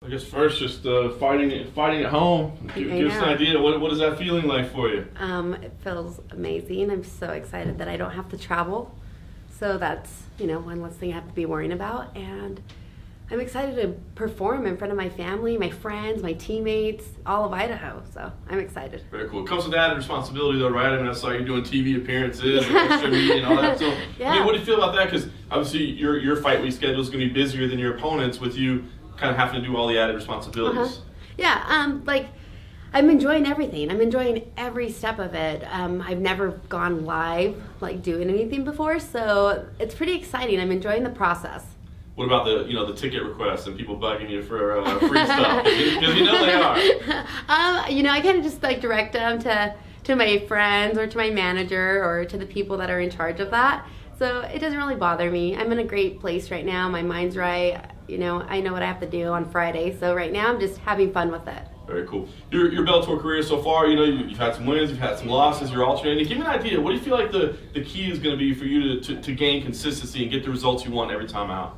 I guess first, just fighting at home. Give us an idea. What is that feeling like for you? It feels amazing. I'm so excited that I don't have to travel. So that's, one less thing I have to be worrying about. And I'm excited to perform in front of my family, my friends, my teammates, all of Idaho. So I'm excited. Very cool. It comes with added responsibility, though, right? I mean, I saw you doing TV appearances and extra media and all that. So, yeah. I mean, what do you feel about that? Because obviously your fight week schedule is going to be busier than your opponents with you kind of having to do all the added responsibilities. Yeah, I'm enjoying everything. I'm enjoying every step of it. I've never gone live, doing anything before, so it's pretty exciting. I'm enjoying the process. What about the ticket requests and people bugging you for free stuff? Because they are. I kind of just direct them to my friends or to my manager or to the people that are in charge of that. So it doesn't really bother me. I'm in a great place right now. My mind's right. I know what I have to do on Friday. So right now I'm just having fun with it. Very cool. Your Bellator career so far, you've had some wins, you've had some losses, you're alternating. Give me an idea. What do you feel like the key is going to be for you to gain consistency and get the results you want every time out?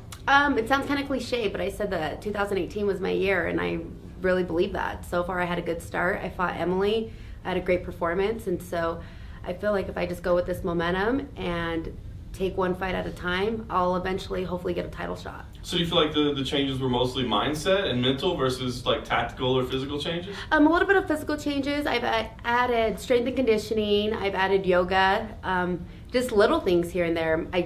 It sounds kind of cliche, but I said that 2018 was my year, and I really believe that. So far I had a good start. I fought Emily. I had a great performance, and so I feel like if I just go with this momentum and take one fight at a time, I'll eventually hopefully get a title shot. So do you feel like the changes were mostly mindset and mental versus tactical or physical changes? A little bit of physical changes. I've added strength and conditioning. I've added yoga. Just little things here and there. I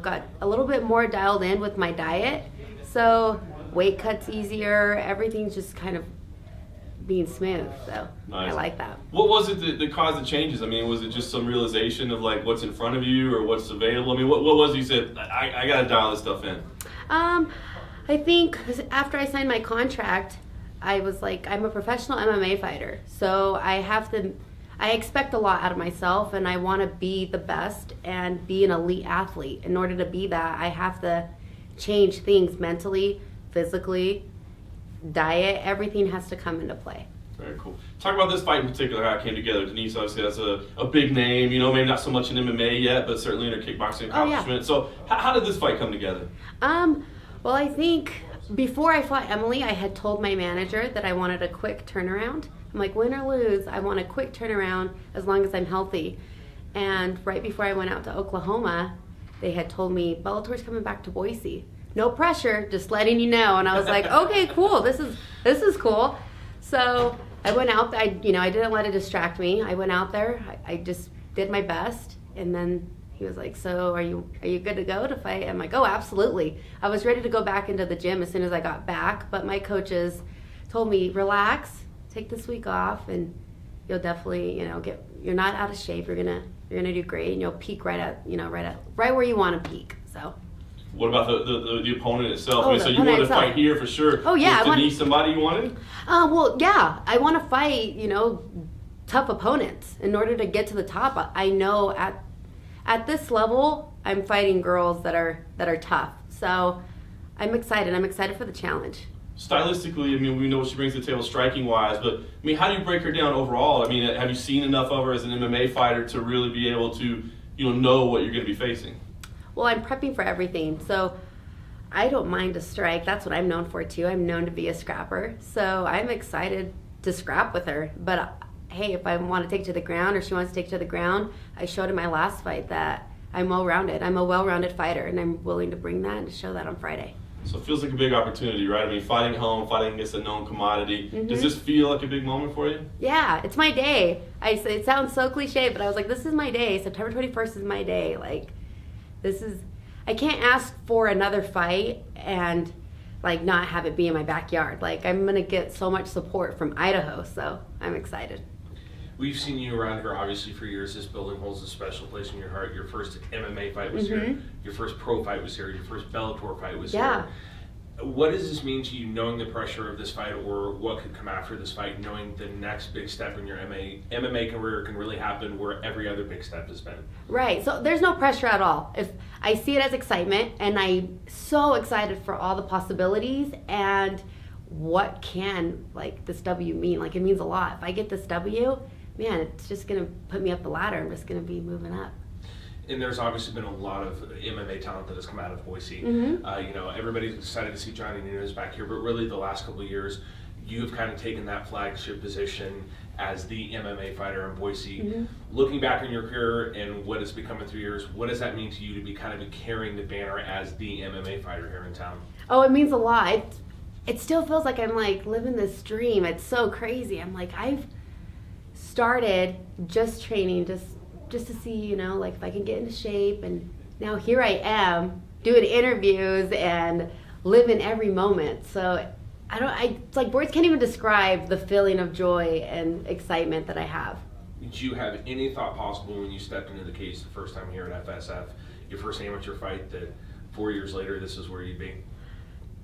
got a little bit more dialed in with my diet. So weight cuts easier. Everything's just kind of being smooth, so nice. I like that. What was it that caused the changes? I mean, was it just some realization of what's in front of you or what's available? I mean, what was it you said, I got to dial this stuff in? I think after I signed my contract, I was I'm a professional MMA fighter, so I expect a lot out of myself, and I want to be the best and be an elite athlete. In order to be that, I have to change things mentally, physically, diet, everything has to come into play. Very cool. Talk about this fight in particular, how it came together. Denise obviously has a big name, maybe not so much in MMA yet, but certainly in her kickboxing accomplishment. Oh, yeah. So how did this fight come together? Well, I think before I fought Emily, I had told my manager that I wanted a quick turnaround. I'm like, win or lose, I want a quick turnaround as long as I'm healthy. And right before I went out to Oklahoma, they had told me, Bellator's coming back to Boise. No pressure, just letting you know. And I was like, okay, cool. This is cool. So I went out there. I didn't let it distract me. I went out there. I just did my best. And then he was like, so are you good to go to fight? I'm like, oh, absolutely. I was ready to go back into the gym as soon as I got back. But my coaches told me, relax, take this week off, and you'll definitely, you're not out of shape. You're gonna do great, and you'll peak right where you want to peak. So. What about the opponent itself? Oh, so you wanted to fight here for sure. Oh, yeah. Was Denise somebody you wanted? Well, yeah. I want to fight, tough opponents. In order to get to the top, I know at this level, I'm fighting girls that are tough. So I'm excited. I'm excited for the challenge. Stylistically, we know what she brings to the table striking-wise, but, how do you break her down overall? Have you seen enough of her as an MMA fighter to really be able to, know what you're going to be facing? Well, I'm prepping for everything, so I don't mind a strike. That's what I'm known for, too. I'm known to be a scrapper, so I'm excited to scrap with her. But, hey, if I want to take it to the ground or she wants to take it to the ground, I showed in my last fight that I'm well-rounded. I'm a well-rounded fighter, and I'm willing to bring that and to show that on Friday. So it feels like a big opportunity, right? Fighting home, fighting against a known commodity. Mm-hmm. Does this feel like a big moment for you? Yeah, it's my day. It sounds so cliche, but I was like, this is my day. September 21st is my day. I can't ask for another fight and not have it be in my backyard. I'm gonna get so much support from Idaho, so I'm excited. We've seen you around here obviously for years. This building holds a special place in your heart. Your first MMA fight was here. Your first pro fight was here. Your first Bellator fight was here. What does this mean to you, knowing the pressure of this fight or what could come after this fight, knowing the next big step in your MMA career can really happen where every other big step has been? Right, so there's no pressure at all. If I see it as excitement, and I'm so excited for all the possibilities and what can this W mean. It means a lot. If I get this W, man, it's just going to put me up the ladder. I'm just going to be moving up. And there's obviously been a lot of MMA talent that has come out of Boise. Everybody's excited to see Johnny Nunes back here, but really the last couple of years, you've kind of taken that flagship position as the MMA fighter in Boise. Looking back on your career and what has become in 3 years, what does that mean to you to be kind of carrying the banner as the MMA fighter here in town? Oh, it means a lot. It still feels like I'm like living this dream. It's so crazy. I'm like, I've started just training just to see, like if I can get into shape, and now here I am doing interviews and living every moment. So it's like words can't even describe the feeling of joy and excitement that I have. Did you have any thought possible when you stepped into the cage the first time here at FSF, your first amateur fight, that 4 years later this is where you'd be?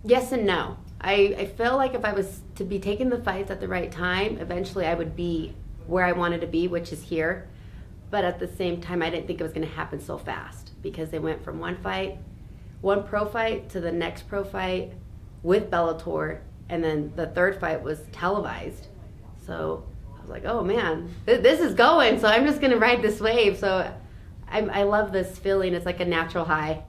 Yes and no. I feel like if I was to be taking the fights at the right time, eventually I would be where I wanted to be, which is here. But at the same time, I didn't think it was going to happen so fast, because they went from one pro fight to the next pro fight with Bellator, and then the third fight was televised. So I was like, oh man, this is going, so I'm just going to ride this wave. So I love this feeling. It's like a natural high.